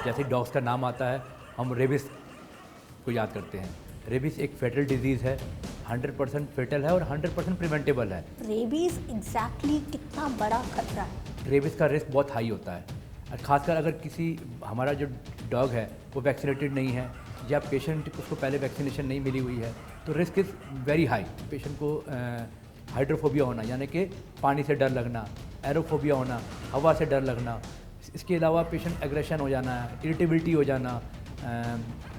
जैसे डॉग्स का नाम आता है हम रेबिस को याद करते हैं। रेबिस एक फेटल डिजीज़ है, 100% फेटल है और 100% प्रिवेंटेबल है। रेबीज एग्जैक्टली कितना बड़ा खतरा है? रेबिस का रिस्क बहुत हाई होता है और ख़ासकर अगर किसी हमारा जो डॉग है वो वैक्सीनेटेड नहीं है या पेशेंट उसको पहले वैक्सीनेशन नहीं मिली हुई है तो risk is very high. Patient को हाइड्रोफोबिया होना यानी कि पानी से डर लगना, एरोफोबिया होना, हवा से डर लगना, इसके अलावा पेशेंट एग्रेशन हो जाना, इरिटेबिलिटी हो जाना,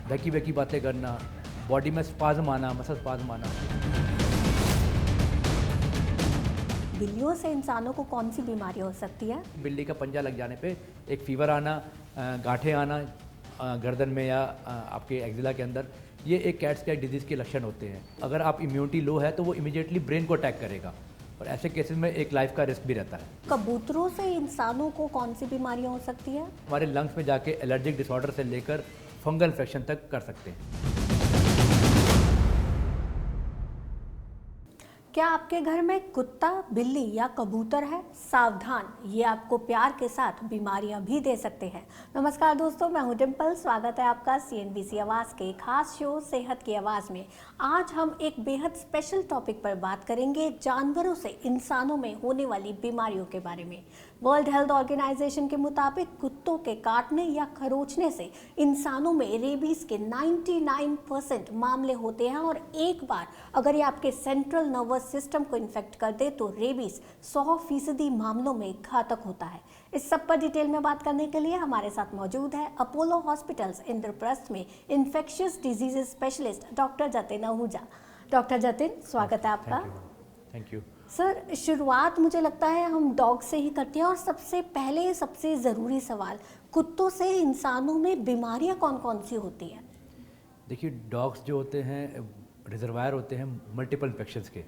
वैकी वैकी बातें करना, बॉडी में स्पाज्म आना, मसल स्पाज्म आना। बिल्लियों से इंसानों को कौन सी बीमारी हो सकती है? बिल्ली का पंजा लग जाने पे एक फीवर आना, गांठें आना गर्दन में या आपके एक्जिला के अंदर, ये एक कैट्स का डिजीज़ के लक्षण होते हैं। अगर आप इम्यूनिटी लो है तो वो इमीडिएटली ब्रेन को अटैक करेगा और ऐसे केसेस में एक लाइफ का रिस्क भी रहता है। कबूतरों से इंसानों को कौन सी बीमारियां हो सकती है? हमारे लंग्स में जाके एलर्जिक डिसऑर्डर से लेकर फंगल इन्फेक्शन तक कर सकते हैं। क्या आपके घर में कुत्ता, बिल्ली या कबूतर है? सावधान, ये आपको प्यार के साथ बीमारियां भी दे सकते हैं। नमस्कार दोस्तों, मैं हूं डिम्पल। स्वागत है आपका CNBC आवाज़ के खास शो सेहत की आवाज़ में। आज हम एक बेहद स्पेशल टॉपिक पर बात करेंगे, जानवरों से इंसानों में होने वाली बीमारियों के बारे में। वर्ल्ड हेल्थ ऑर्गेनाइजेशन के मुताबिक कुत्तों के काटने या खरोचने से इंसानों में रेबीज के 99% मामले होते हैं और एक बार अगर ये आपके सेंट्रल नर्वस सिस्टम को इन्फेक्ट कर दे तो रेबीज 100% मामलों में घातक होता है। इस सब पर डिटेल में बात करने के लिए हमारे साथ मौजूद है अपोलो हॉस्पिटल्स इंद्रप्रस्थ में infectious diseases specialist doctor Jatin Ahuja. Doctor Jatin, स्वागत है आपका। थैंक यू सर, शुरुआत मुझे लगता है हम डॉग से ही करते हैं और सबसे पहले सबसे ज़रूरी सवाल, कुत्तों से इंसानों में बीमारियां कौन कौन सी होती हैं? देखिए, डॉग्स जो होते हैं रिजर्वायर होते हैं मल्टीपल इन्फेक्शंस के।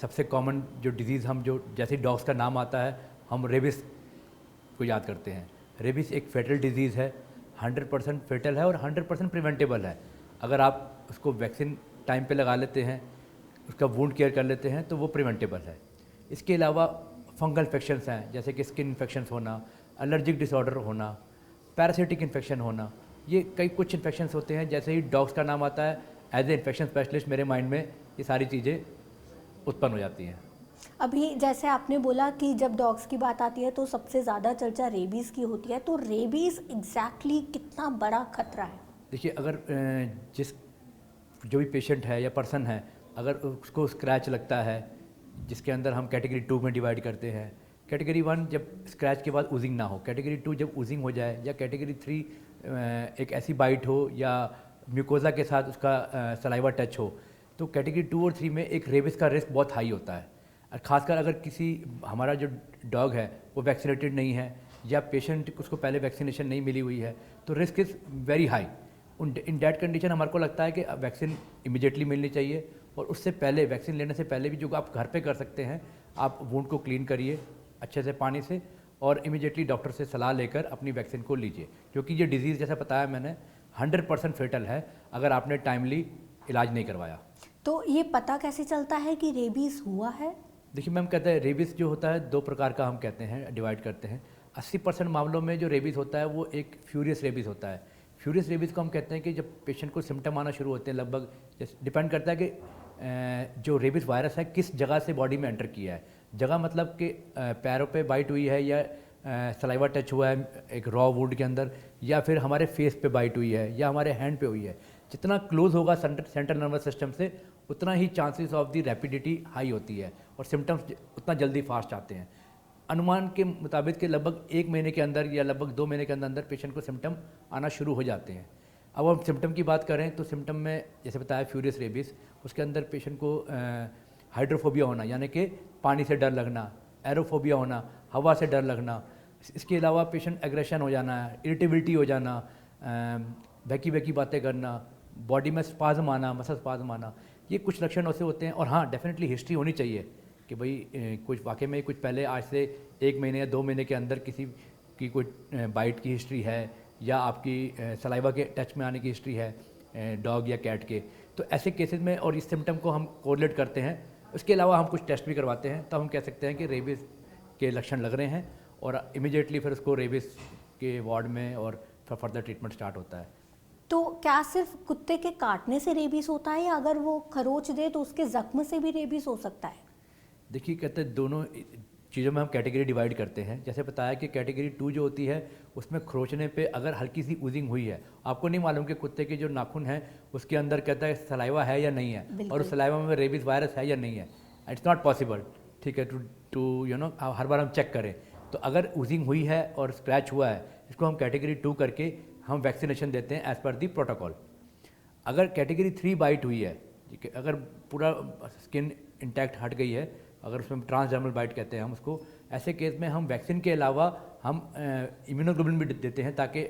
सबसे कॉमन जो डिजीज़ हम जो जैसे डॉग्स का नाम आता है हम रेबिस को याद करते हैं। रेबिस एक फेटल डिजीज़ है, 100% फेटल है और 100% प्रिवेंटेबल है। अगर आप उसको वैक्सीन टाइम पे लगा लेते हैं, उसका वुंड केयर कर लेते हैं तो वो प्रिवेंटेबल है। इसके अलावा फंगल इन्फेक्शंस हैं जैसे कि स्किन इन्फेक्शंस होना, एलर्जिक डिसऑर्डर होना, पैरासिटिक इन्फेक्शन होना, ये कई कुछ इन्फेक्शंस होते हैं। जैसे ही डॉग्स का नाम आता है एज ए इन्फेक्शन स्पेशलिस्ट मेरे माइंड में ये सारी चीज़ें उत्पन्न हो जाती हैं। अभी जैसे आपने बोला कि जब डॉग्स की बात आती है तो सबसे ज़्यादा चर्चा रेबीज़ की होती है, तो रेबीज़ एग्जैक्टली कितना बड़ा खतरा है? देखिए, अगर जो भी पेशेंट है या पर्सन है, अगर उसको स्क्रैच लगता है, जिसके अंदर हम कैटेगरी 2 में डिवाइड करते हैं। कैटेगरी 1 जब स्क्रैच के बाद ऊजिंग ना हो, कैटेगरी 2 जब ऊजिंग हो जाए, या कैटेगरी 3 एक ऐसी बाइट हो या म्यूकोजा के साथ उसका सलाइवा टच हो, तो कैटेगरी 2 और 3 में एक रेबिस का रिस्क बहुत हाई होता है। और ख़ासकर अगर किसी हमारा जो डॉग है वो वैक्सीनेटेड नहीं है या पेशेंट उसको पहले वैक्सीनेशन नहीं मिली हुई है तो risk is very high. In that condition हमारे को लगता है कि वैक्सीन इमीडिएटली मिलनी चाहिए और उससे पहले, वैक्सीन लेने से पहले भी जो आप घर पे कर सकते हैं, आप वुंड को क्लीन करिए अच्छे से पानी से और इमीडिएटली डॉक्टर से सलाह लेकर अपनी वैक्सीन को लीजिए, क्योंकि ये डिजीज़ जैसा बताया मैंने 100% फेटल है अगर आपने टाइमली इलाज नहीं करवाया। तो ये पता कैसे चलता है कि रेबीज़ हुआ है? देखिए मैम, कहते हैं रेबीज़ जो होता है 2 प्रकार का हम कहते हैं, डिवाइड करते हैं। 80% मामलों में जो रेबीज़ होता है वो एक फ्यूरियस रेबीज़ होता है। फ्यूरियस रेबीज़ को हम कहते हैं कि जब पेशेंट को सिम्टम आना शुरू होते हैं, लगभग डिपेंड करता है कि जो रेबीज़ वायरस है किस जगह से बॉडी में एंटर किया है। जगह मतलब कि पैरों पे बाइट हुई है या सलाइवा टच हुआ है एक रॉ वुंड के अंदर, या फिर हमारे फेस पे बाइट हुई है या हमारे हैंड पे हुई है। जितना क्लोज होगा सेंट्रल नर्वस सिस्टम से उतना ही chances of the rapidity high होती है और सिम्टम्स उतना जल्दी फास्ट आते हैं। अनुमान के मुताबिक के लगभग 1 महीने के अंदर या लगभग 2 महीने के अंदर अंदर पेशेंट को सिम्टम आना शुरू हो जाते हैं। अब हम सिम्टम की बात करें तो सिम्टम में जैसे बताया फ्यूरियस रेबीज़, उसके अंदर पेशेंट को हाइड्रोफोबिया होना यानी कि पानी से डर लगना, एरोफोबिया होना, हवा से डर लगना, इसके अलावा पेशेंट एग्रेशन हो जाना, इरिटेबिलिटी हो जाना, वैकी वैकी बातें करना, बॉडी में स्पाज्म आना, मसल स्पाज्म आना, ये कुछ लक्षण ऐसे होते हैं। और हाँ, डेफिनेटली हिस्ट्री होनी चाहिए कि भाई कुछ वाकई में कुछ पहले आज से 1 महीने या 2 महीने के अंदर किसी की कोई बाइट की हिस्ट्री है या आपकी सलाइवा के टच में आने की हिस्ट्री है डॉग या कैट के, तो ऐसे केसेस में और इस सिम्टम को हम कोरिलेट करते हैं। उसके अलावा हम कुछ टेस्ट भी करवाते हैं, तब हम कह सकते हैं कि रेबीज़ के लक्षण लग रहे हैं और इमीडिएटली फिर उसको रेबीज़ के वार्ड में और फर्दर ट्रीटमेंट स्टार्ट होता है। तो क्या सिर्फ कुत्ते के काटने से रेबीज होता है या अगर वो खरोच दे तो उसके जख्म से भी रेबीज हो सकता है? देखिए कहते हैं दोनों चीज़ों में हम कैटेगरी डिवाइड करते हैं। जैसे बताया कि कैटेगरी 2 जो होती है उसमें खरोचने पे अगर हल्की सी ऊजिंग हुई है, आपको नहीं मालूम कि कुत्ते के जो नाखून हैं उसके अंदर कहता है सलाइवा है या नहीं है और उस सलाइवा में रेबीज वायरस है या नहीं है, इट्स नॉट पॉसिबल, ठीक है, टू यू नो हर बार हम चेक करें। तो अगर ऊजिंग हुई है और स्क्रैच हुआ है, इसको हम कैटेगरी 2 करके हम वैक्सीनेशन देते हैं एज़ पर दी प्रोटोकॉल। अगर कैटेगरी 3 बाइट हुई है, ठीक है, अगर पूरा स्किन इंटैक्ट हट गई है, अगर उसमें ट्रांसडर्मल बाइट कहते हैं हम उसको, ऐसे केस में हम वैक्सीन के अलावा हम इम्यूनोग्लोबुलिन भी देते हैं ताकि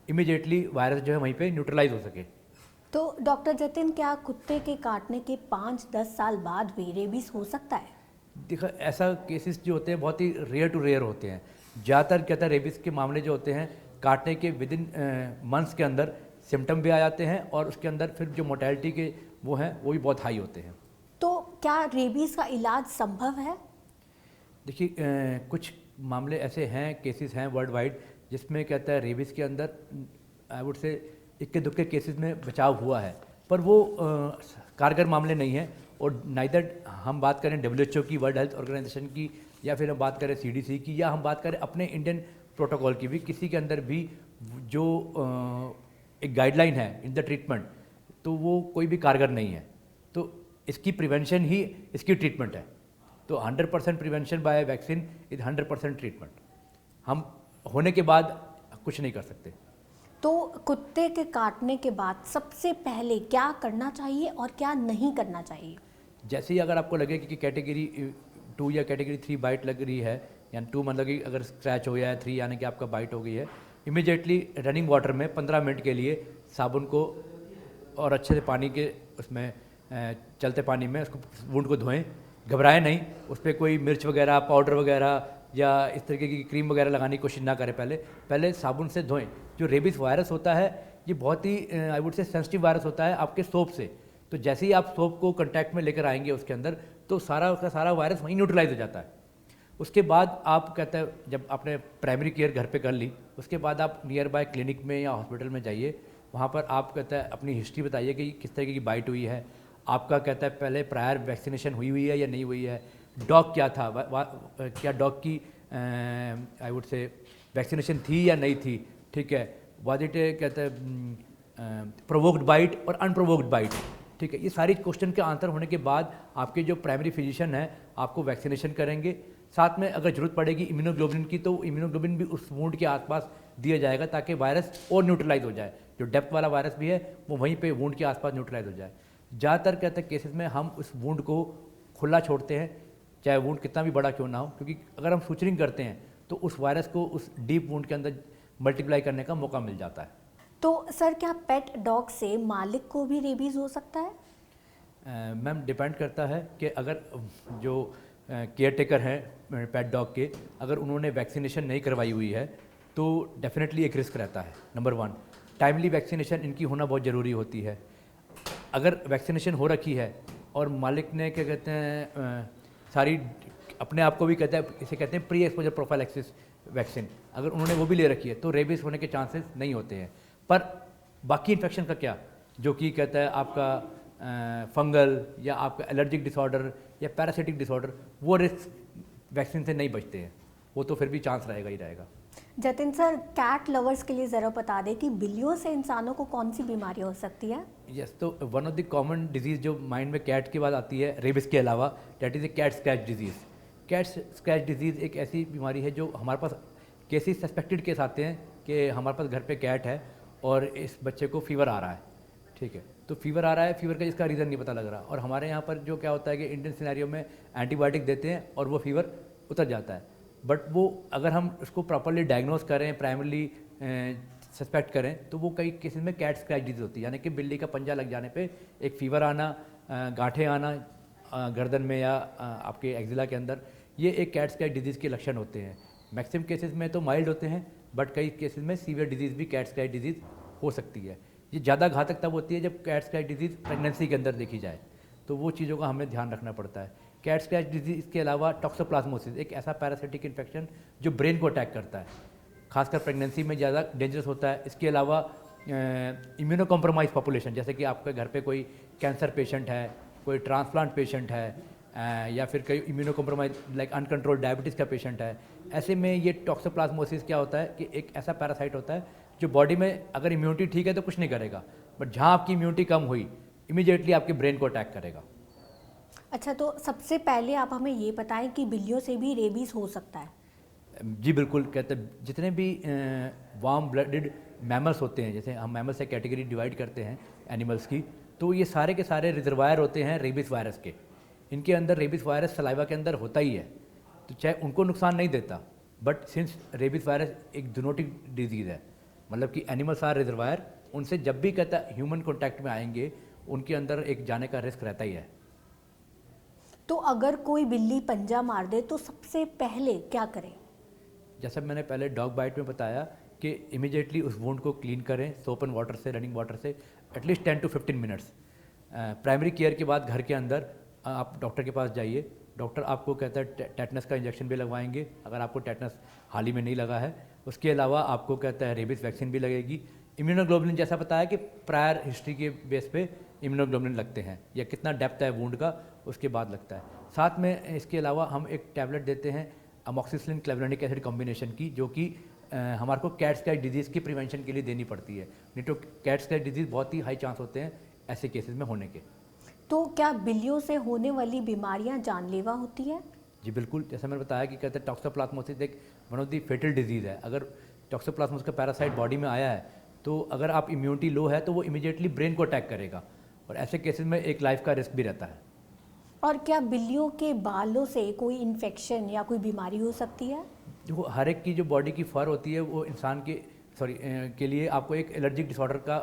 इमीडिएटली वायरस जो है वहीं पे न्यूट्रलाइज हो सके। तो डॉक्टर जतिन, क्या कुत्ते के काटने के 5-10 साल बाद भी रेबीज हो सकता है? देखो ऐसा केसेस जो होते हैं बहुत ही रेयर टू रेयर होते हैं। ज़्यादातर कहता है रेबीज़ के मामले जो होते हैं काटने के विद इन मंथ्स के अंदर सिम्टम भी आ जाते हैं और उसके अंदर फिर जो मोर्टेलिटी के वो हैं वो भी बहुत हाई होते हैं। तो क्या रेबीज का इलाज संभव है? देखिए कुछ मामले ऐसे हैं, केसेस हैं वर्ल्ड वाइड जिसमें कहता है रेबीज़ के अंदर आई वुड से इक्के दुक्के केसेस में बचाव हुआ है, पर वो कारगर मामले नहीं हैं। और नाइदर हम बात करें WHO की, वर्ल्ड हेल्थ ऑर्गेनाइजेशन की, या फिर हम बात करें CDC की, या हम बात करें अपने इंडियन प्रोटोकॉल की भी, किसी के अंदर भी जो एक गाइडलाइन है इन द ट्रीटमेंट, तो वो कोई भी कारगर नहीं है। तो इसकी प्रिवेंशन ही इसकी ट्रीटमेंट है। तो 100% prevention by vaccine is 100% treatment. हम होने के बाद कुछ नहीं कर सकते। तो कुत्ते के काटने के बाद सबसे पहले क्या करना चाहिए और क्या नहीं करना चाहिए? जैसे ही अगर आपको लगे कि कैटेगरी 2 या कैटेगरी 3 बाइट लग रही है, यानी 2 मतलब कि अगर स्क्रैच हो गया है, 3 यानी कि आपका बाइट हो गई है, इमीडिएटली रनिंग वाटर में 15 मिनट के लिए साबुन को और अच्छे से पानी के उसमें चलते पानी में उसको वुंड को धोएं। घबराएं नहीं, उस पर कोई मिर्च वगैरह, पाउडर वगैरह या इस तरीके की क्रीम वगैरह लगाने की कोशिश ना करें। पहले साबुन से धोएं। जो रेबीज़ वायरस होता है ये बहुत ही I would say sensitive virus होता है आपके सोप से। तो जैसे ही आप सोप को कांटेक्ट में लेकर आएंगे उसके अंदर, तो सारा उसका सारा वायरस वहीं न्यूट्रलाइज हो जाता है। उसके बाद आप कहते हैं जब आपने प्राइमरी केयर घर पे कर ली, उसके बाद आप नियर बाय क्लिनिक में या हॉस्पिटल में जाइए। वहाँ पर आप कहता है अपनी हिस्ट्री बताइए कि किस तरीके की बाइट हुई है, आपका कहता है पहले प्रायर वैक्सीनेशन हुई है या नहीं हुई है, डॉग क्या था, क्या डॉग की आई वुड से वैक्सीनेशन थी या नहीं थी, ठीक है, वाज इट कहते हैं प्रोवोक्ड बाइट और अनप्रोवोक्ड बाइट, ठीक है। ये सारी क्वेश्चन के आंसर होने के बाद आपके जो प्राइमरी फिजिशियन है आपको वैक्सीनेशन करेंगे। साथ में अगर ज़रूरत पड़ेगी इम्यूनोग्लोबुलिन की, तो इम्यूनोग्लोबुलिन भी उस वुंड के आसपास दिया जाएगा ताकि वायरस और न्यूट्रलाइज हो जाए। जो डेप्थ वाला वायरस भी है वो वहीं पे वुंड के आसपास न्यूट्रलाइज हो जाए। ज़्यादातर कहते हैं केसेस में हम उस वुंड को खुला छोड़ते हैं, चाहे वुंड कितना भी बड़ा क्यों ना हो, क्योंकि अगर हम सुचरिंग करते हैं तो उस वायरस को उस डीप वुंड के अंदर मल्टीप्लाई करने का मौका मिल जाता है। तो सर, क्या पेट डॉग से मालिक को भी रेबीज हो सकता है? मैम डिपेंड करता है कि अगर जो केयर टेकर हैं पेट डॉग के, अगर उन्होंने वैक्सीनेशन नहीं करवाई हुई है तो डेफिनेटली एक रिस्क रहता है। नंबर 1, टाइमली वैक्सीनेशन इनकी होना बहुत ज़रूरी होती है। अगर वैक्सीनेशन हो रखी है और मालिक ने क्या कहते हैं सारी अपने आप को भी कहते हैं, इसे कहते हैं प्री एक्सपोजर प्रोफाइलैक्सिस वैक्सीन, अगर उन्होंने वो भी ले रखी है तो रेबीज होने के चांसेस नहीं होते हैं। पर बाकी इन्फेक्शन का क्या, जो कि कहता है आपका फंगल या आपका एलर्जिक डिसऑर्डर या पैरासिटिक डिसऑर्डर, वो रिस्क वैक्सीन से नहीं बचते हैं, वो तो फिर भी चांस रहेगा ही रहेगा। जतिन सर, कैट लवर्स के लिए ज़रा बता दें कि बिल्लियों से इंसानों को कौन सी बीमारी हो सकती है? यस, तो one of the common disease जो माइंड में कैट की बात आती है रेबिस के अलावा, that is a cat scratch disease. Cat scratch disease एक ऐसी बीमारी है जो हमारे पास केसेस, सस्पेक्टेड केस आते हैं कि हमारे पास घर पे कैट है और इस बच्चे को फीवर आ रहा है, ठीक है, तो फीवर आ रहा है, फीवर का इसका रीज़न नहीं पता लग रहा। और हमारे यहाँ पर जो क्या होता है कि इंडियन सिनेरियो में एंटीबायोटिक देते हैं और वो फीवर उतर जाता है। बट वो अगर हम उसको प्रॉपरली डायग्नोस करें, प्राइमरली सस्पेक्ट करें, तो वो कई केसेस में कैट स्क्रैच डिजीज़ होती है, यानी कि बिल्ली का पंजा लग जाने पे एक फीवर आना, गांठें आना गर्दन में या आपके एक्जिला के अंदर, ये एक कैट स्क्रैच डिजीज़ के लक्षण होते हैं। मैक्सिमम केसेस में तो माइल्ड होते हैं, बट कई केसेस में सीवियर डिजीज़ भी कैट स्क्रैच डिजीज़ हो सकती है। ये ज़्यादा घातक तब होती है जब कैट स्क्रैच डिजीज़ प्रेगनेंसी के अंदर देखी जाए, तो वो चीज़ों का हमें ध्यान रखना पड़ता है। कैट स्क्रैच डिजीज़ के अलावा टॉक्सोप्लाज्मोसिस एक ऐसा पैरासिटिक इन्फेक्शन जो ब्रेन को अटैक करता है, खासकर प्रेगनेंसी में ज़्यादा डेंजरस होता है। इसके अलावा इम्यूनो कॉम्प्रोमाइज़ पॉपुलेशन, जैसे कि आपके घर पे कोई कैंसर पेशेंट है, कोई ट्रांसप्लांट पेशेंट है, या फिर कोई immuno compromise like uncontrolled diabetes का पेशेंट है। ऐसे में ये टॉक्सोप्लाज्मोसिस क्या होता है कि एक ऐसा पैरासाइट होता है जो बॉडी में अगर इम्यूनिटी ठीक है तो कुछ नहीं करेगा, बट जहाँ आपकी इम्यूनिटी कम हुई इमीडिएटली आपके ब्रेन को अटैक करेगा। अच्छा, तो सबसे पहले आप हमें ये बताएं कि बिल्लियों से भी रेबीज हो सकता है? जी बिल्कुल, कहते हैं जितने भी वार्म ब्लडेड मैमल्स होते हैं, जैसे हम मैमल्स से कैटेगरी डिवाइड करते हैं एनिमल्स की, तो ये सारे के सारे रिजर्वायर होते हैं रेबीज वायरस के। इनके अंदर रेबीज वायरस सलाइवा के अंदर होता ही है, तो चाहे उनको नुकसान नहीं देता, बट सिंस रेबीज वायरस एक जूनोटिक डिजीज़ है, मतलब कि एनिमल्स आर रिजर्वायर, उनसे जब भी कहता है ह्यूमन कॉन्टैक्ट में आएंगे उनके अंदर एक जाने का रिस्क रहता ही है। तो अगर कोई बिल्ली पंजा मार दे तो सबसे पहले क्या करें? जैसा मैंने पहले डॉग बाइट में बताया कि इमीडिएटली उस वुंड को क्लीन करें सोप एंड वाटर से, रनिंग वाटर से, at least 10 to 15 minutes. Primary care के बाद घर के अंदर आप डॉक्टर के पास जाइए, डॉक्टर आपको कहता है टेटनस का इंजेक्शन भी लगवाएंगे अगर आपको टेटनस हाल ही में नहीं लगा है। उसके अलावा आपको कहता है रेबीज वैक्सीन भी लगेगी। इम्यूनोग्लोबुलिन जैसा बताया कि प्रायर हिस्ट्री के बेस पे इम्यूनोग्लोबुलिन लगते हैं, या कितना डेप्थ है वुंड का उसके बाद लगता है। साथ में इसके अलावा हम एक टैबलेट देते हैं अमोक्सिसिलिन क्लेवरेनिक एसिड कॉम्बिनेशन की, जो कि हमारे को कैट्स कैट डिजीज़ की प्रिवेंशन के लिए देनी पड़ती है। नहीं तो कैट्स कैट डिजीज़ बहुत ही हाई चांस होते हैं ऐसे केसेस में होने के। तो क्या बिल्लियों से होने वाली बीमारियां जानलेवा होती है? जी बिल्कुल, जैसा मैंने बताया कि कहते हैं टॉक्सोप्लाज्मोसिस एक one of the fatal disease है। अगर टॉक्सोप्लाज्मोसिस का पैरासाइट बॉडी में आया है तो अगर आप इम्यूनिटी लो है तो वो इमीडिएटली ब्रेन को अटैक करेगा, और ऐसे केसेस में एक लाइफ का रिस्क भी रहता है। और क्या बिल्लियों के बालों से कोई इन्फेक्शन या कोई बीमारी हो सकती है? जो हर एक की जो बॉडी की फर होती है वो इंसान के के लिए आपको एक एलर्जिक डिसऑर्डर का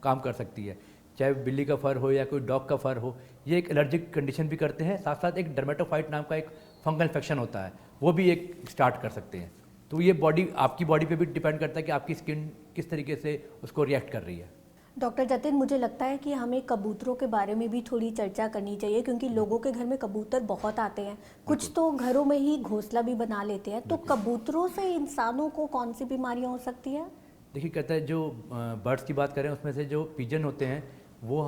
काम कर सकती है, चाहे बिल्ली का फर हो या कोई डॉग का फर हो, ये एक एलर्जिक कंडीशन भी करते हैं। साथ साथ एक डर्मेटोफाइट नाम का एक फंगल इन्फेक्शन होता है, वो भी एक स्टार्ट कर सकते हैं। तो ये बॉडी आपकी बॉडी पे भी डिपेंड करता है कि आपकी स्किन किस तरीके से उसको रिएक्ट कर रही है। डॉक्टर जतिन, मुझे लगता है कि हमें कबूतरों के बारे में भी थोड़ी चर्चा करनी चाहिए, क्योंकि लोगों के घर में कबूतर बहुत आते हैं, कुछ तो घरों में ही घोंसला भी बना लेते हैं। तो कबूतरों से इंसानों को कौन सी बीमारियां हो सकती है? देखिए, कहते हैं जो बर्ड्स की बात करें उसमें से जो पिजन होते हैं वो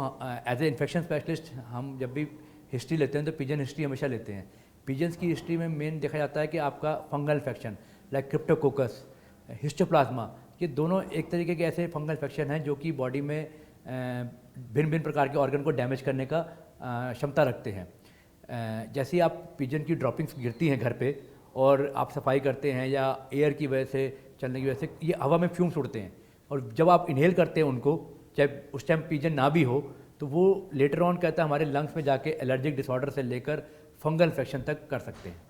एज ए इन्फेक्शन स्पेशलिस्ट हम जब भी हिस्ट्री लेते हैं तो पिजन हिस्ट्री हमेशा लेते हैं। पिजन्स की हिस्ट्री में मेन देखा जाता है कि आपका fungal infection like Cryptococcus, histoplasma, ये दोनों एक तरीके के ऐसे फंगल इन्फेक्शन हैं जो कि बॉडी में भिन्न भिन्न प्रकार के ऑर्गन को डैमेज करने का क्षमता रखते हैं। जैसे ही आप पिजन की ड्रॉपिंग्स गिरती हैं घर पे और आप सफाई करते हैं या एयर की वजह से, चलने की वजह से ये हवा में फ्यूम्स उड़ते हैं, और जब आप इनहेल करते हैं उनको, चाहे उस टाइम पिजन ना भी हो, तो वो लेटर ऑन कहता है हमारे लंग्स में जाके एलर्जिक डिसऑर्डर से लेकर फंगल इन्फेक्शन तक कर सकते हैं।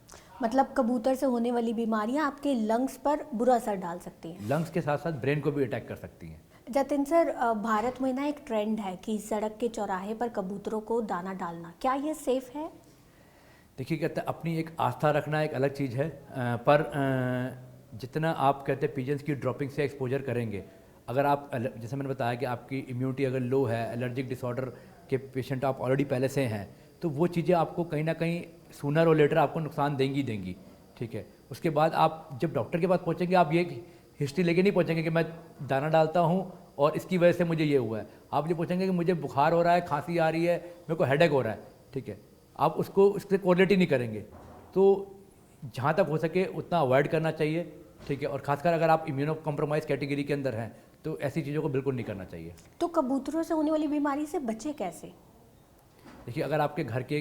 मतलब कबूतर से होने वाली बीमारियां आपके लंग्स पर बुरा असर डाल सकती हैं। लंग्स के साथ साथ ब्रेन को भी अटैक कर सकती हैं। जतिन सर, भारत में ना एक ट्रेंड है कि सड़क के चौराहे पर कबूतरों को दाना डालना, क्या ये सेफ है? देखिए, कहते हैं अपनी एक आस्था रखना एक अलग चीज़ है, पर जितना आप कहते हैं पिजन्स की ड्रॉपिंग से एक्सपोजर करेंगे, अगर आप जैसे मैंने बताया कि आपकी इम्यूनिटी अगर लो है, एलर्जिक डिसऑर्डर के पेशेंट आप ऑलरेडी पहले से हैं, तो वो चीज़ें आपको कहीं ना कहीं सूनर और लेटर आपको नुकसान देंगी। ठीक है, उसके बाद आप जब डॉक्टर के पास पहुंचेंगे आप ये हिस्ट्री लेके नहीं पहुंचेंगे कि मैं दाना डालता हूं और इसकी वजह से मुझे ये हुआ है। आप ये पूछेंगे कि मुझे बुखार हो रहा है, खांसी आ रही है, मेरे को हेडेक हो रहा है। ठीक है, आप उसको उससे कोरिलेट ही नहीं करेंगे। तो जहाँ तक हो सके उतना अवॉइड करना चाहिए। ठीक है, और खासकर अगर आप इम्यूनो कॉम्प्रोमाइज़ कैटेगरी के अंदर हैं तो ऐसी चीज़ों को बिल्कुल नहीं करना चाहिए। तो कबूतरों से होने वाली बीमारी से बचे कैसे? देखिए, अगर आपके घर के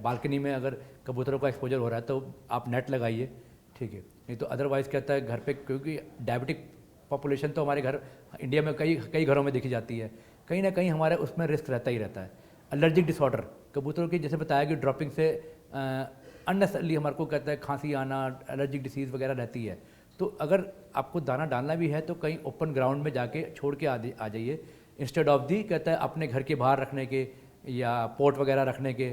बालकनी में अगर कबूतरों का एक्सपोजर हो रहा है तो आप नेट लगाइए। ठीक है, नहीं तो अदरवाइज़ कहता है घर पे, क्योंकि डायबिटिक पॉपुलेशन तो हमारे घर इंडिया में कई घरों में देखी जाती है, कहीं ना कहीं हमारे उसमें रिस्क रहता ही रहता है। एलर्जिक डिसऑर्डर कबूतरों की, जैसे बताया कि ड्रॉपिंग से अननेसेसरली हमारे को कहता है खांसी आना, एलर्जिक डिसीज़ वगैरह रहती है। तो अगर आपको दाना डालना भी है तो कहीं ओपन ग्राउंड में जाके छोड़ के आ जाइए, इंस्टेड ऑफ दी कहता है अपने घर के बाहर रखने के या पोट वगैरह रखने के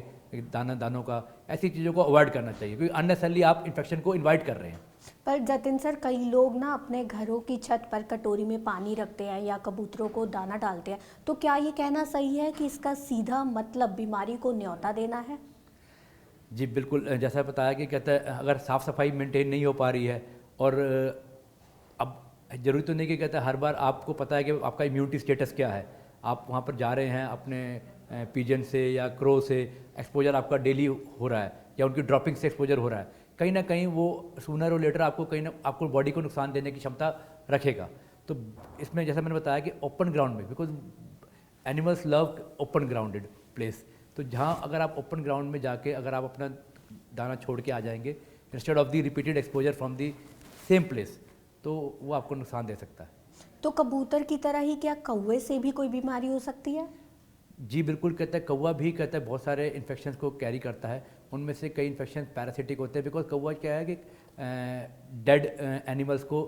दानों का। ऐसी चीज़ों को अवॉइड करना चाहिए, क्योंकि अननेसेसरली आप इन्फेक्शन को इन्वाइट कर रहे हैं। पर जतिन सर, कई लोग ना अपने घरों की छत पर कटोरी में पानी रखते हैं या कबूतरों को दाना डालते हैं, तो क्या ये कहना सही है कि इसका सीधा मतलब बीमारी को न्योता देना है? जी बिल्कुल, जैसा बताया कि कहता है अगर साफ़ सफाई मेंटेन नहीं हो पा रही है और अब ज़रूरी तो नहीं कि कहता है हर बार आपको पता है कि आपका इम्यूनिटी स्टेटस क्या है, आप वहाँ पर जा रहे हैं अपने पिजन से या क्रो से एक्सपोजर आपका डेली हो रहा है या उनकी ड्रॉपिंग से एक्सपोजर हो रहा है, कहीं ना कहीं वो सूनर और लेटर आपको कहीं ना आपको बॉडी को नुकसान देने की क्षमता रखेगा। तो इसमें जैसा मैंने बताया कि ओपन ग्राउंड में, because animals love open grounded place, तो जहाँ अगर आप ओपन ग्राउंड में जाके अगर आप अपना दाना छोड़ के आ जाएंगे instead of the repeated exposure from the same place, तो वो आपको नुकसान दे सकता है। तो कबूतर की तरह ही क्या कौवे से भी कोई बीमारी हो सकती है? जी बिल्कुल, कहता है कौवा भी कहता है बहुत सारे इन्फेक्शंस को कैरी करता है, उनमें से कई इन्फेक्शन पैरासिटिक होते हैं, बिकॉज कौवा क्या है कि डेड एनिमल्स को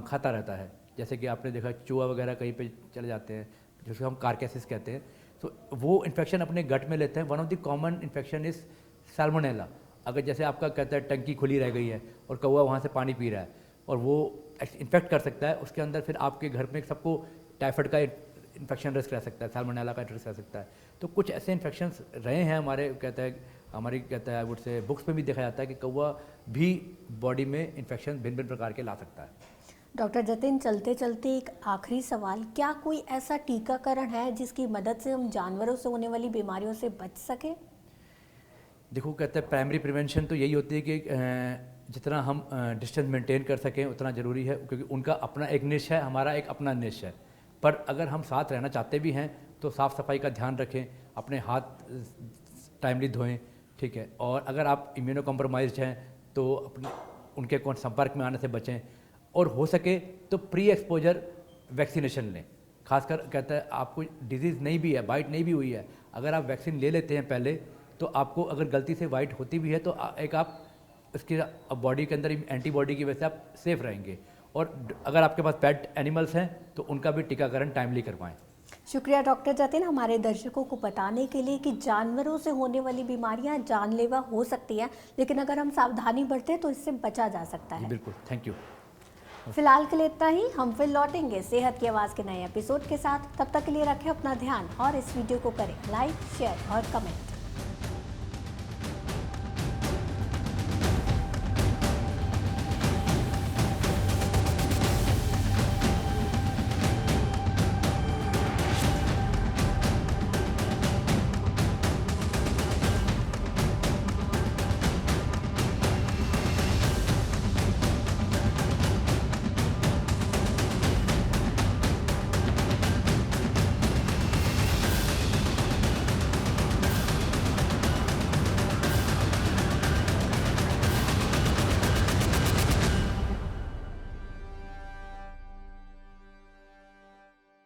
खाता रहता है। जैसे कि आपने देखा चूहा वगैरह कहीं पे चले जाते हैं जिसको हम कार्केसिस कहते हैं, तो वो इन्फेक्शन अपने गट में लेते हैं। One of the common infection is Salmonella. अगर जैसे आपका कहता है टंकी खुली रह गई है और कौवा वहाँ से पानी पी रहा है और वो इन्फेक्ट कर सकता है, उसके अंदर फिर आपके घर में सबको टाइफाइड का इन्फेक्शन रिस्क रह सकता है, सैल्मोनेला का रिस्क रह सकता है। तो कुछ ऐसे इन्फेक्शंस रहे हैं हमारी कहता है वुड से बुक्स में भी देखा जाता है कि कौवा भी बॉडी में इन्फेक्शन भिन्न भिन्न प्रकार के ला सकता है। डॉक्टर जतिन, चलते चलते एक आखिरी सवाल, क्या कोई ऐसा टीकाकरण है जिसकी मदद से हम जानवरों से होने वाली बीमारियों से बच सके? देखो, कहते हैं प्राइमरी प्रिवेंशन तो यही होती है कि जितना हम डिस्टेंस मेंटेन कर सकें उतना ज़रूरी है, क्योंकि उनका अपना एक निश है, हमारा एक अपना निश है। पर अगर हम साथ रहना चाहते भी हैं तो साफ़ सफाई का ध्यान रखें, अपने हाथ टाइमली धोएं, ठीक है। और अगर आप इम्यूनो कॉम्प्रोमाइज्ड हैं तो अपने उनके संपर्क में आने से बचें, और हो सके तो प्री एक्सपोजर वैक्सीनेशन लें। खासकर कहता है आपको डिजीज़ नहीं भी है, वाइट नहीं भी हुई है, अगर आप वैक्सीन ले लेते हैं पहले, तो आपको अगर गलती से वाइट होती भी है तो एक आप उसकी बॉडी के अंदर एंटीबॉडी की वजह से आप सेफ रहेंगे। और अगर आपके पास पेट एनिमल्स हैं तो उनका भी टीकाकरण टाइमली करवाएं। शुक्रिया डॉक्टर जतिन, हमारे दर्शकों को बताने के लिए कि जानवरों से होने वाली बीमारियां जानलेवा हो सकती हैं, लेकिन अगर हम सावधानी बरतें तो इससे बचा जा सकता है। बिल्कुल, थैंक यू। फिलहाल के लिए इतना ही, हम फिर लौटेंगे सेहत की आवाज़ के नए एपिसोड के साथ। तब तक के लिए रखें अपना ध्यान और इस वीडियो को करें लाइक, शेयर और कमेंट।